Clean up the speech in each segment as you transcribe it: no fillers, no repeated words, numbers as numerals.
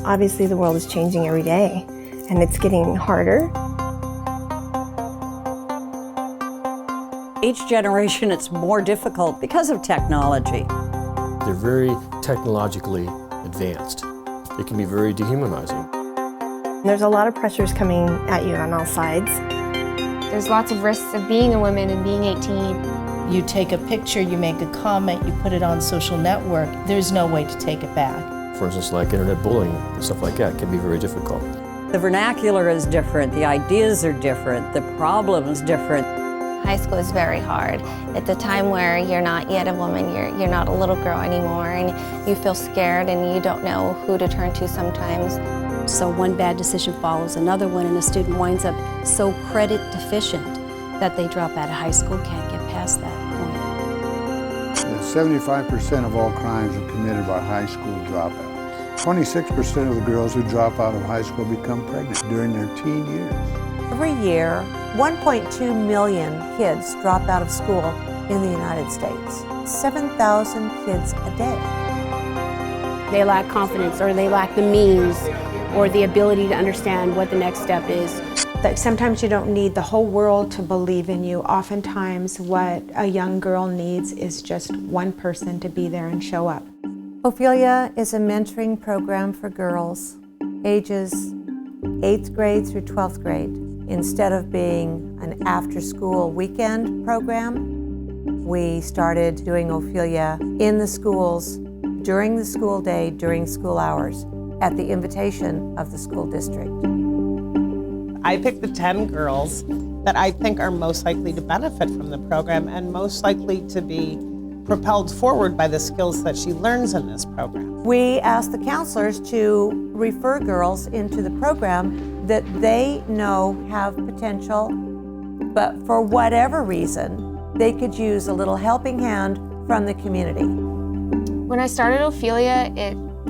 Obviously, the world is changing every day, and it's getting harder. Each generation, it's more difficult because of technology. They're very technologically advanced. It can be very dehumanizing. There's a lot of pressures coming at you on all sides. There's lots of risks of being a woman and being 18. You take a picture, you make a comment, you put it on social network, there's no way to take it back. For instance, like internet bullying and stuff like that can be very difficult. The vernacular is different, the ideas are different, the problem is different. High school is very hard. It's a time where you're not yet a woman, you're not a little girl anymore, and you feel scared and you don't know who to turn to sometimes. So one bad decision follows another one, and a student winds up so credit deficient that they drop out of high school, can't get past that point. 75% of all crimes are committed by high school dropouts. 26% of the girls who drop out of high school become pregnant during their teen years. Every year, 1.2 million kids drop out of school in the United States. 7,000 kids a day. They lack confidence, or they lack the means or the ability to understand what the next step is. That sometimes you don't need the whole world to believe in you. Oftentimes what a young girl needs is just one person to be there and show up. Ophelia is a mentoring program for girls ages 8th grade through 12th grade. Instead of being an after-school weekend program, we started doing Ophelia in the schools, during the school day, during school hours, at the invitation of the school district. I picked the 10 girls that I think are most likely to benefit from the program and most likely to be propelled forward by the skills that she learns in this program. We asked the counselors to refer girls into the program that they know have potential, but for whatever reason, they could use a little helping hand from the community. When I started Ophelia,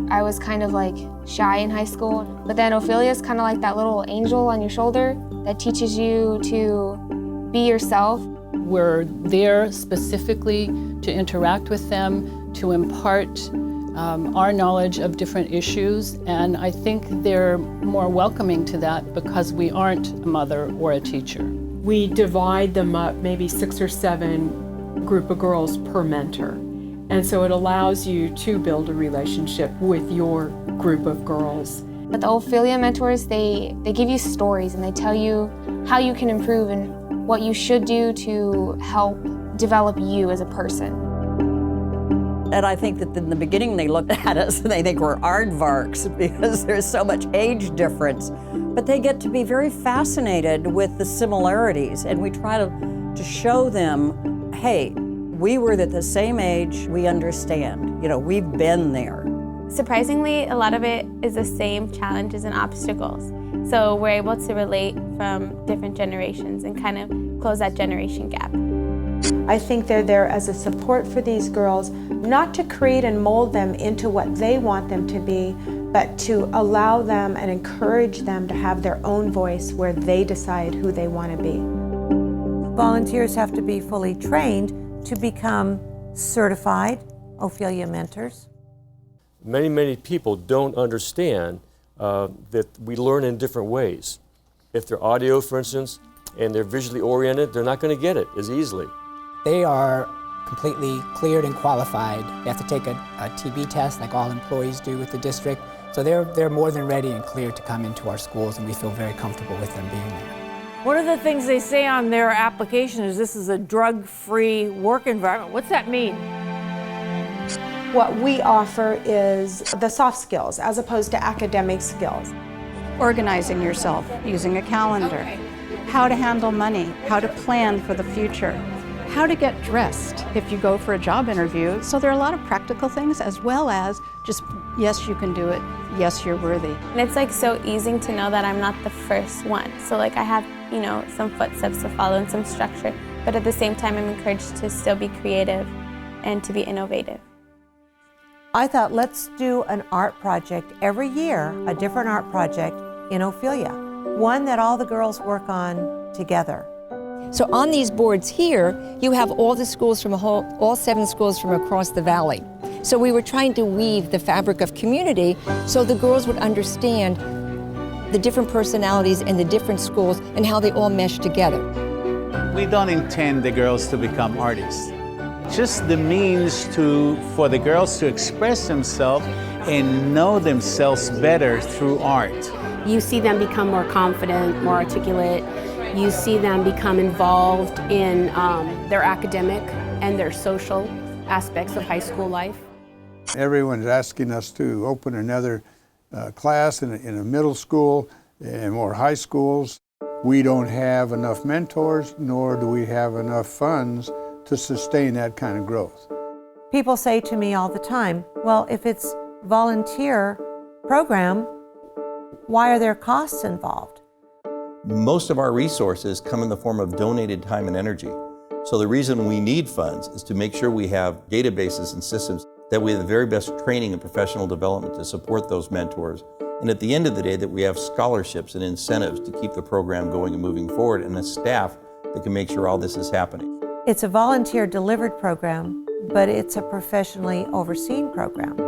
I was kind of like shy in high school, but then Ophelia is kind of like that little angel on your shoulder that teaches you to be yourself. We're there specifically to interact with them, to impart our knowledge of different issues, and I think they're more welcoming to that because we aren't a mother or a teacher. We divide them up, maybe 6 or 7 group of girls per mentor. And so it allows you to build a relationship with your group of girls. But the Ophelia mentors, they give you stories and they tell you how you can improve and what you should do to help develop you as a person. And I think that in the beginning they looked at us and they think we're aardvarks because there's so much age difference. But they get to be very fascinated with the similarities, and we try to show them, hey, we were at the same age, we understand, we've been there. Surprisingly, a lot of it is the same challenges and obstacles. So we're able to relate from different generations and kind of close that generation gap. I think they're there as a support for these girls, not to create and mold them into what they want them to be, but to allow them and encourage them to have their own voice where they decide who they want to be. Volunteers have to be fully trained to become certified Ophelia mentors. Many people don't understand that we learn in different ways. If they're audio, for instance, and they're visually oriented, they're not going to get it as easily. They are completely cleared and qualified. They have to take a TB test like all employees do with the district. So they're more than ready and cleared to come into our schools, and we feel very comfortable with them being there. One of the things they say on their application is this is a drug-free work environment. What's that mean? What we offer is the soft skills as opposed to academic skills. Organizing yourself using a calendar, how to handle money, how to plan for the future, how to get dressed if you go for a job interview. So there are a lot of practical things as well as just, yes, you can do it, yes, you're worthy. And it's like so easy to know that I'm not the first one. So like I have, some footsteps to follow and some structure, but at the same time I'm encouraged to still be creative and to be innovative. I thought, let's do an art project every year, a different art project in Ophelia, one that all the girls work on together. So on these boards here, you have all the schools from all 7 schools from across the valley. So we were trying to weave the fabric of community so the girls would understand the different personalities in the different schools and how they all mesh together. We don't intend the girls to become artists. Just the means for the girls to express themselves and know themselves better through art. You see them become more confident, more articulate. You see them become involved in their academic and their social aspects of high school life. Everyone's asking us to open another class in a middle school and more high schools. We don't have enough mentors, nor do we have enough funds to sustain that kind of growth. People say to me all the time, well, if it's volunteer program, why are there costs involved? Most of our resources come in the form of donated time and energy. So the reason we need funds is to make sure we have databases and systems that we have the very best training and professional development to support those mentors. And at the end of the day, that we have scholarships and incentives to keep the program going and moving forward, and a staff that can make sure all this is happening. It's a volunteer delivered program, but it's a professionally overseen program.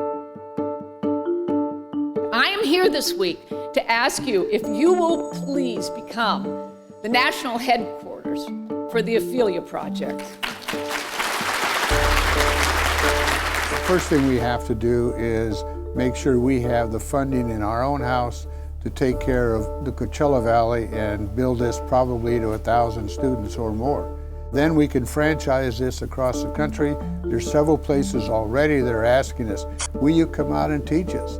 I am here this week to ask you if you will please become the national headquarters for the Ophelia Project. The first thing we have to do is make sure we have the funding in our own house to take care of the Coachella Valley and build this probably to 1,000 students or more. Then we can franchise this across the country. There's several places already that are asking us, will you come out and teach us?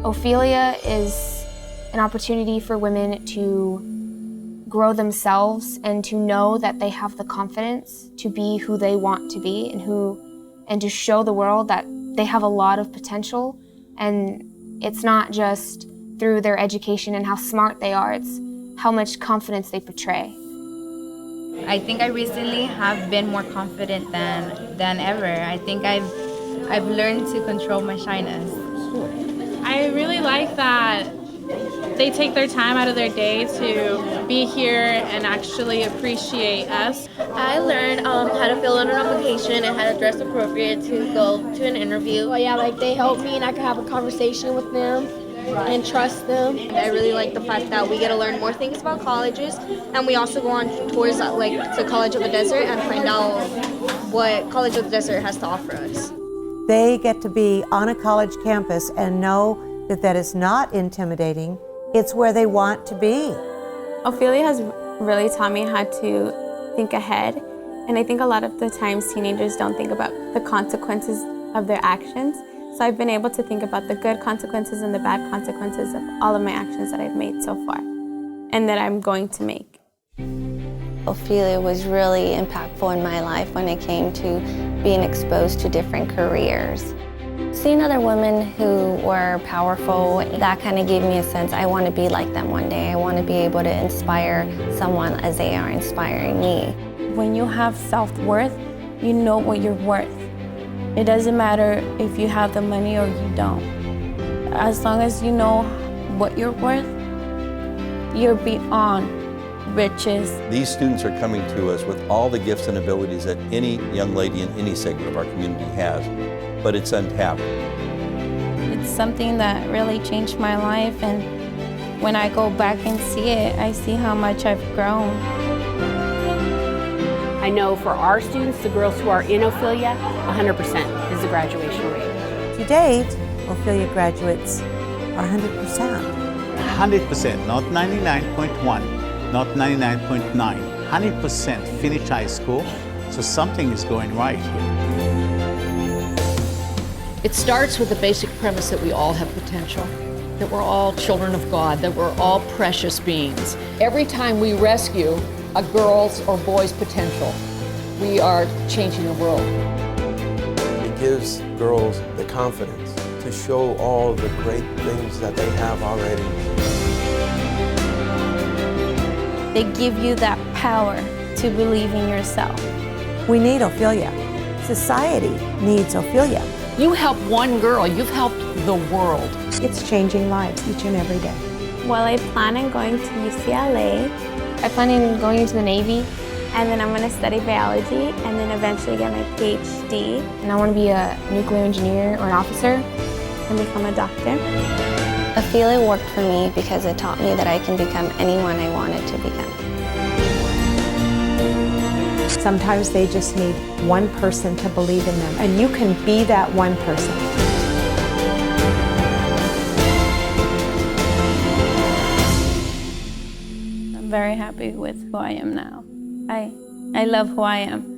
Ophelia is an opportunity for women to grow themselves and to know that they have the confidence to be who they want to be and to show the world that they have a lot of potential, and it's not just through their education and how smart they are, it's how much confidence they portray. I think I recently have been more confident than ever. I think I've learned to control my shyness. I really like that they take their time out of their day to be here and actually appreciate us. I learned how to fill out an application and how to dress appropriate to go to an interview. Well, yeah, like they help me and I can have a conversation with them and trust them. I really like the fact that we get to learn more things about colleges, and we also go on tours like to College of the Desert and find out what College of the Desert has to offer us. They get to be on a college campus and know that that is not intimidating. It's where they want to be. Ophelia has really taught me how to think ahead, and I think a lot of the times teenagers don't think about the consequences of their actions. So I've been able to think about the good consequences and the bad consequences of all of my actions that I've made so far and that I'm going to make. Ophelia was really impactful in my life when it came to being exposed to different careers. Seeing other women who were powerful, that kind of gave me a sense, I want to be like them one day. I want to be able to inspire someone as they are inspiring me. When you have self-worth, you know what you're worth. It doesn't matter if you have the money or you don't. As long as you know what you're worth, you're beyond riches. These students are coming to us with all the gifts and abilities that any young lady in any segment of our community has, but it's untapped. It's something that really changed my life, and when I go back and see it, I see how much I've grown. I know for our students, the girls who are in Ophelia, 100% is the graduation rate. To date, Ophelia graduates are 100%. 100%, not 99.1, not 99.9. 100% finish high school, so something is going right here. It starts with the basic premise that we all have potential, that we're all children of God, that we're all precious beings. Every time we rescue a girl's or boy's potential, we are changing the world. It gives girls the confidence to show all the great things that they have already. They give you that power to believe in yourself. We need Ophelia. Society needs Ophelia. You help one girl, you've helped the world. It's changing lives each and every day. Well, I plan on going to UCLA. I plan on going into the Navy and then I'm going to study biology and then eventually get my PhD. And I want to be a nuclear engineer or an officer. And become a doctor. Ophelia worked for me because it taught me that I can become anyone I wanted to become. Sometimes they just need one person to believe in them, and you can be that one person. I'm very happy with who I am now. I love who I am.